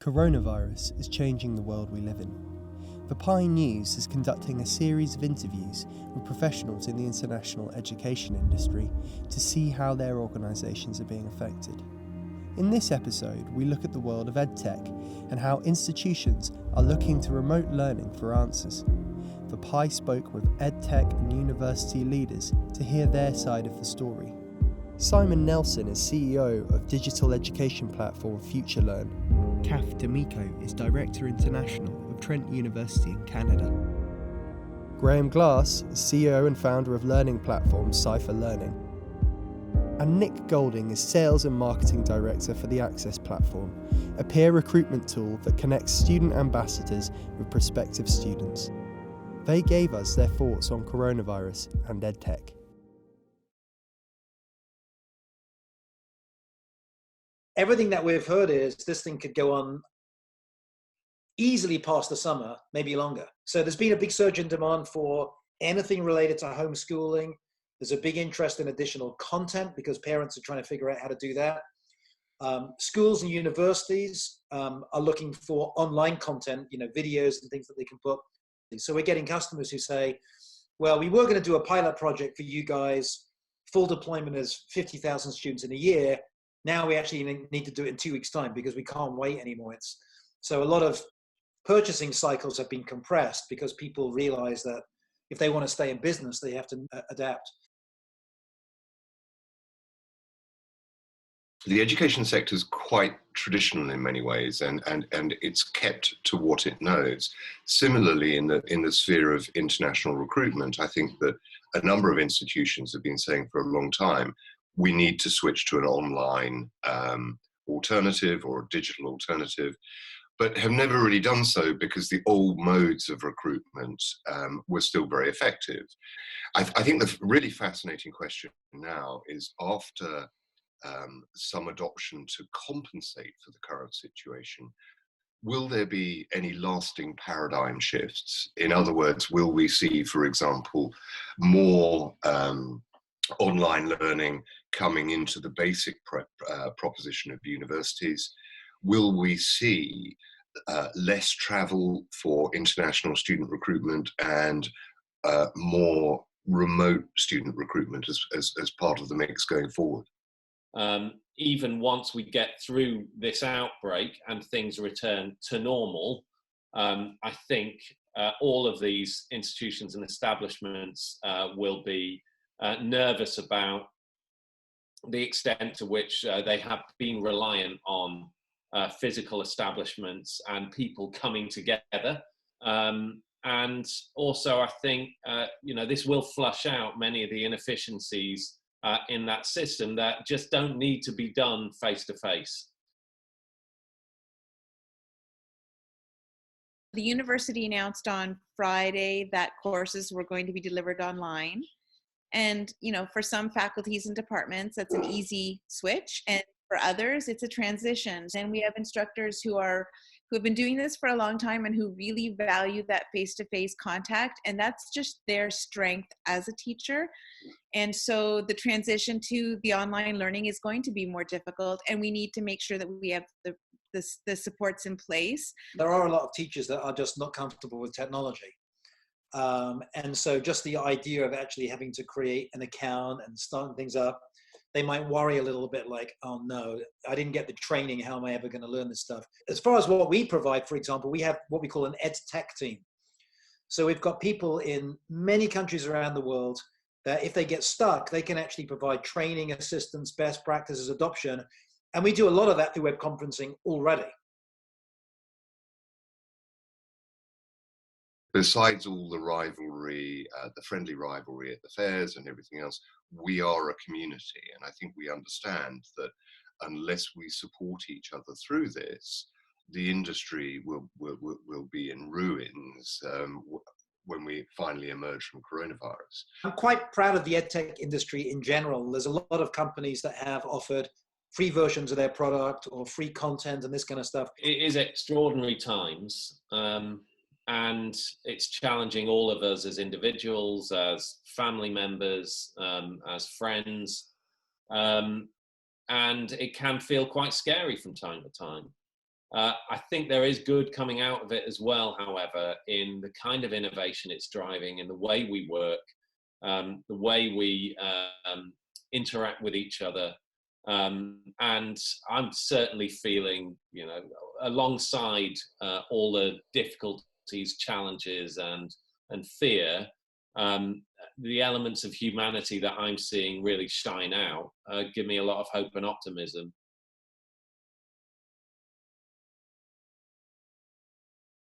Coronavirus is changing the world we live in. The Pine News is conducting a series of interviews with professionals in the international education industry to see how their organisations are being affected. In this episode, we look at the world of Edtech and how institutions are looking to remote learning for answers. The Pi spoke with Edtech and university leaders to hear their side of the story. Simon Nelson is CEO of digital education platform FutureLearn. Kath D'Amico is Director International of Trent University in Canada. Graham Glass is CEO and founder of learning platform Cypher Learning. And Nick Golding is Sales and Marketing Director for the Access platform, a peer recruitment tool that connects student ambassadors with prospective students. They gave us their thoughts on coronavirus and EdTech. Everything that we've heard is this thing could go on easily past the summer, maybe longer. So there's been a big surge in demand for anything related to homeschooling. There's a big interest in additional content because parents are trying to figure out how to do that. Schools and universities are looking for online content, videos and things that they can put. So we're getting customers who say, well, we were going to do a pilot project for you guys. Full deployment is 50,000 students in a year. Now we actually need to do it in 2 weeks' time because we can't wait anymore. So a lot of purchasing cycles have been compressed because people realize that if they want to stay in business, they have to adapt. The education sector is quite traditional in many ways, and it's kept to what it knows. Similarly, in the sphere of international recruitment, I think that a number of institutions have been saying for a long time, we need to switch to an online alternative or a digital alternative, but have never really done so because the old modes of recruitment were still very effective. I think the really fascinating question now is, after some adoption to compensate for the current situation, will there be any lasting paradigm shifts? In other words, will we see, for example, more online learning coming into the basic proposition of universities? Will we see less travel for international student recruitment and more remote student recruitment as part of the mix going forward? Even once we get through this outbreak and things return to normal, I think all of these institutions and establishments will be nervous about the extent to which they have been reliant on physical establishments and people coming together. And also, I think, this will flush out many of the inefficiencies in that system that just don't need to be done face to face. The university announced on Friday that courses were going to be delivered online. And, for some faculties and departments, that's an easy switch. And for others, it's a transition. And we have instructors who have been doing this for a long time and who really value that face-to-face contact. And that's just their strength as a teacher. And so the transition to the online learning is going to be more difficult. And we need to make sure that we have the supports in place. There are a lot of teachers that are just not comfortable with technology. And so just the idea of actually having to create an account and starting things up, they might worry a little bit like, oh no, I didn't get the training. How am I ever going to learn this stuff? As far as what we provide, for example, we have what we call an Edtech team. So we've got people in many countries around the world that if they get stuck, they can actually provide training, assistance, best practices, adoption. And we do a lot of that through web conferencing already. Besides all the rivalry, the friendly rivalry at the fairs and everything else, we are a community. And I think we understand that unless we support each other through this, the industry will be in ruins when we finally emerge from coronavirus. I'm quite proud of the EdTech industry in general. There's a lot of companies that have offered free versions of their product or free content and this kind of stuff. It is extraordinary times. And it's challenging all of us as individuals, as family members, as friends. And it can feel quite scary from time to time. I think there is good coming out of it as well, however, in the kind of innovation it's driving, in the way we work, the way we interact with each other. And I'm certainly feeling, you know, alongside all the difficulties, challenges, and fear, the elements of humanity that I'm seeing really shine out give me a lot of hope and optimism.